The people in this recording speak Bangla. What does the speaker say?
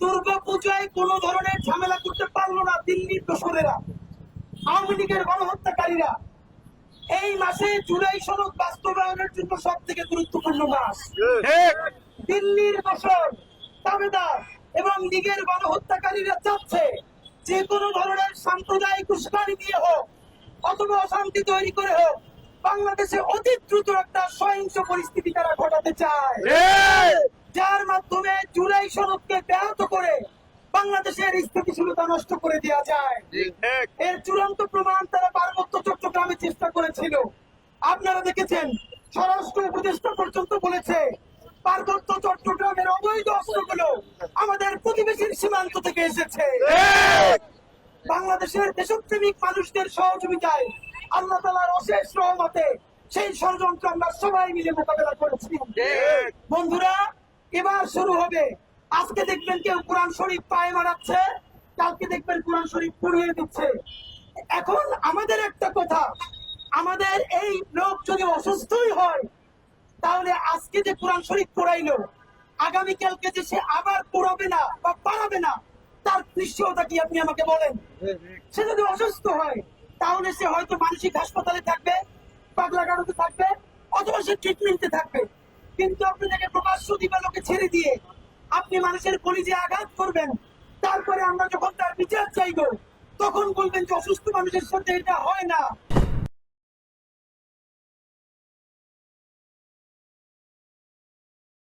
দুর্গাপূজায় কোন ধরনের ঝামেলা করতে পারলো না দিল্লির দোসরেরা, আওয়ামী লীগের গণহত্যাকারীরা। এই মাসে জুলাই সনদ বাস্তবায়নের জন্য সব থেকে গুরুত্বপূর্ণ মাস। দিল্লির দোসর, দাবেদার এবং লীগের গণহত্যাকারীরা চাচ্ছে যে কোনো ধরনের সাম্প্রদায়িক উস্কানি দিয়ে হোক অথবা অশান্তি তৈরি করে হোক বাংলাদেশে অতি দ্রুত একটা সহিংস পরিস্থিতি তারা ঘটাতে চায়, যার মাধ্যমে জুলাই সনদকে ব্যাহত করে বাংলাদেশের স্থিতিশীলতা নষ্ট করে দেওয়া যায়। এর চূড়ান্ত প্রমাণ তারা পার্বত্য চট্টগ্রামে চেষ্টা করেছিল। আপনারা দেখেছেন, স্বরাষ্ট্র উপদেষ্টা পর্যন্ত বলেছে পার্বত্য চট্টগ্রামের অবৈধ অস্ত্রগুলো আমাদের প্রতিবেশীর সীমান্ত থেকে এসেছে। বাংলাদেশের দেশপ্রেমিক মানুষদের সহযোগিতায় আল্লাহ তাআলার অশেষ রহমতে সেই ষড়যন্ত্র আমরা সবাই মিলে মোকাবেলা করেছি। বন্ধুরা, এবার শুরু হবে। আজকে দেখবেন কেউ কোরআন শরীফ পায়ে মারাচ্ছে, কালকে দেখবেন কোরআন শরীফ পুড়িয়ে দিচ্ছে। এখন আমাদের একটা কথা, আমাদের এই লোক যদি অসুস্থই হয় তাহলে আজকে যে কোরআন শরীফ পড়াইলো আগামীকালকে যে সে আবার পড়াবে না বা পারাবে না, তার নিশ্চয়তা কি আপনি আমাকে বলেন? সে যদি অসুস্থ হয় তাহলে সে হয়তো মানসিক হাসপাতালে থাকবে, পাগলাগারোতে থাকবে, অথবা সে ট্রিটমেন্টে থাকবে। কিন্তু আপনি তাকে প্রকাশ্য দিবালোকে ছেড়ে দিয়ে আপনি মানুষের কলিজে আঘাত করবেন, তারপরে আমরা যখন তার বিচার চাইবো তখন বলবেন যে অসুস্থ মানুষের সাথে এটা হয় না।